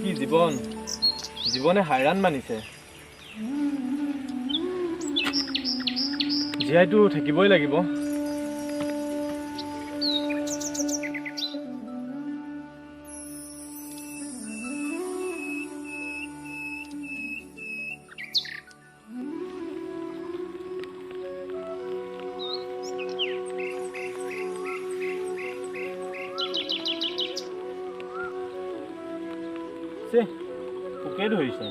কি জীৱন জীৱনে হাইৰাণ মানিছে জীয়াইতো থাকিবই লাগিব পোকে ধৰিছে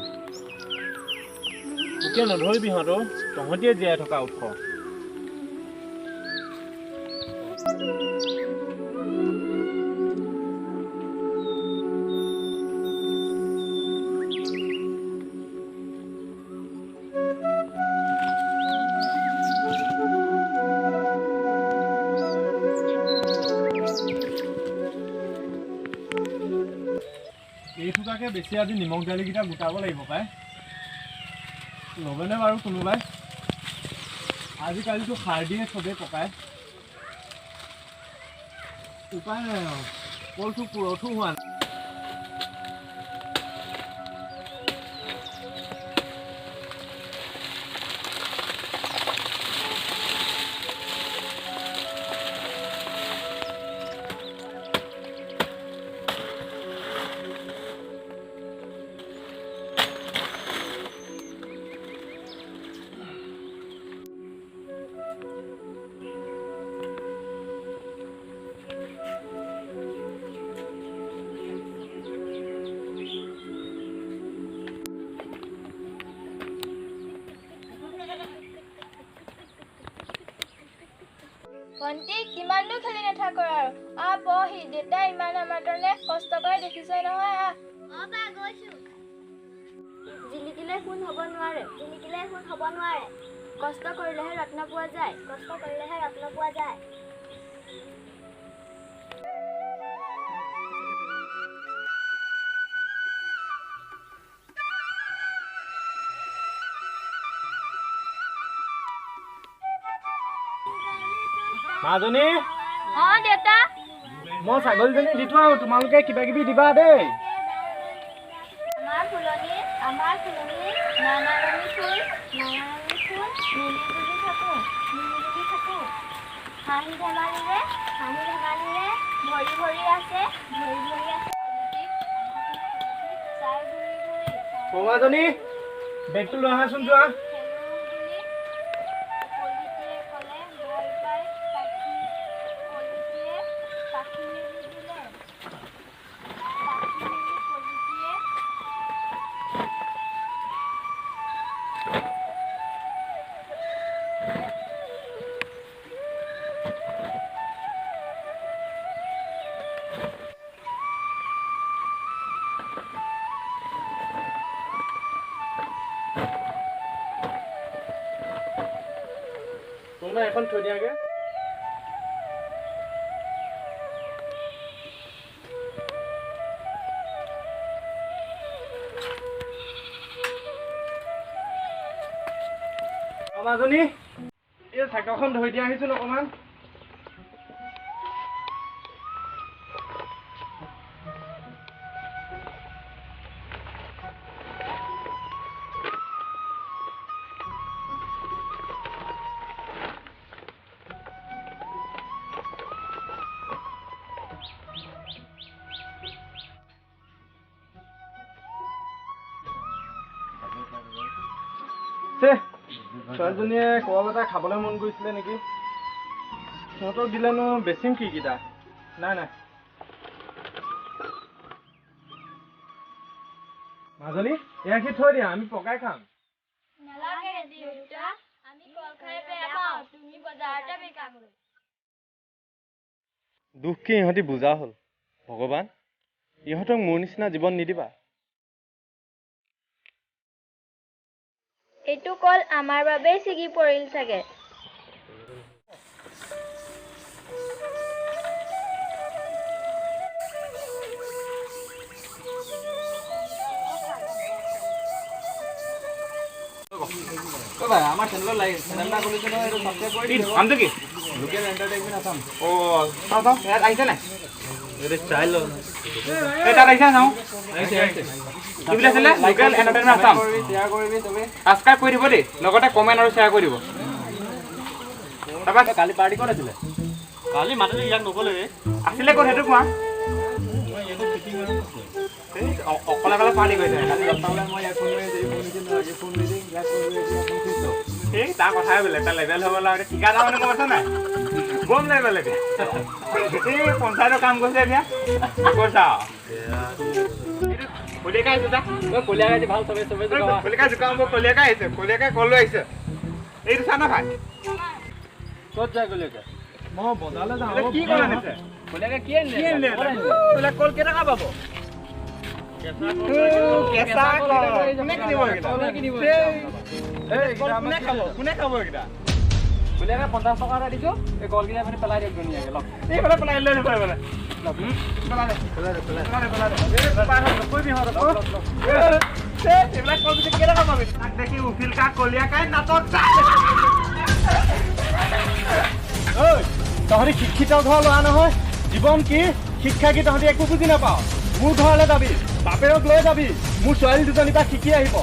পোকে নধৰিবি সিহঁতৰ তহঁতিয়ে জীয়াই থকা উৎস এইটোকে বেছি আজি নিমখ দালিকেইটা গোটাব লাগিব পাই ল'বনে বাৰু কোনোবাই আজিকালিতো সাৰ দিয়ে চবেই পকায় উপায় নাই আৰু কলটো পুৰঠো হোৱা নাই ভণ্টি কিমাননো খেলি নাথাকো আৰু পঢ়ি দেউতাই ইমান আমাৰ কাৰণে কষ্ট কৰে দেখিছই নহয় গৈছো জিলিকিলে সোণ হ'ব নোৱাৰে কষ্ট কৰিলেহে ৰত্ন পোৱা যায় মাজনী দেউতা মই ছাগলীজনী দি থওঁ তোমালোকে কিবা কিবি দিবা দেই আমাৰ ফুলনি নানা ৰঙী ফুল মিলি জুলি থাকো হাঁহি ধেমালিৰে ভৰি আছে মাজনী বেগটো লৈ আহাচোন যোৱা এখন থৈ দিয়াগে মাজনী এই চাইকেলখন ধৰি দিয়া আহিছো অকমান ছোৱালীজনীয়ে কল এটা খাবলৈ মন কৰিছিলে নেকি সিহঁতক দিলেনো বেছিম কি কেইটা নাই মাজনী এয়া থৈ দিয়া আমি পকাই খাম দুখ কি ইহঁতি বুজা হ'ল ভগৱান ইহঁতক মোৰ নিচিনা জীৱন নিদিবা এইটো কল আমাৰ বাবেই ছিগি পৰিল চাগে আমাৰ চেনেলত চেনেলটা খুলিছে নহয় এইটো সাবস্ক্ৰাইব কৰি দিম নামটো কি লোকেল এণ্টাৰটেইনমেণ্ট আছাম চাওঁ ইয়াত আহিছে নাই এই তাত আহিছা চাওঁ কি বুলি আছিলে লোকেল এণ্টাৰটেইনমেণ্ট আছাম ছাবস্ক্ৰাইব কৰি দিব দেই লগতে কমেণ্ট আৰু শ্বেয়াৰ কৰি দিব তাৰপৰা কালি পাৰ্টি ক'ত আছিলে কালি মাতিলে ইয়াক নগ'লে আছিলে ক'ত সেইটো কোৱা অকলে অকলে পাৰ্টি কৰিছে এই তাৰ কথাই বেলেগ তাৰ লেভেল হ'ব লাগে ঠিকা এটা মানে গম পাইছা নাই বম লেভেল এতিয়া এই পঞ্চায়তৰ কাম কৰিছে এতিয়া কৈছা কলিয়াকাই আহিছে যা কলিয়াকাই ভাল চবে কলিয়াকাই জোকাম কলিয়াকাই আহিছে কলিয়াকাই কল লৈ আহিছে এইটো চা না ভাই ক'ত যায় কলিয়াকাই মই বজাৰলৈ যাওঁ কি কল আনিছে কলিয়াকাই কি আনিলে বোলে কল কেইটকা পাব কেঁচা কল কোনে কিনিব এইকেইটা কোনে খাব এইকেইটা কলিয়াকাই 50 টকা এটা দিছোঁ এই কলকেইটা আপুনি পেলাই দিয়ক ধুনীয়াকৈ লওক এইফালে পেলাই লৈ বোলে এইবিলাক কল পিছে কেইটকা পাবি তাক দেখি উঠিল কা কলিয়াকাই নাটক তহঁতি শিক্ষিত ঘৰ লোৱা নহয় জীৱন কি শিক্ষা কি তহঁতি একো বুজি নাপাওঁ মোৰ ঘৰলৈ যাবি বাপেৰক লৈ যাবি মোৰ ছোৱালী দুজনীৰ পৰা শিকি আহিব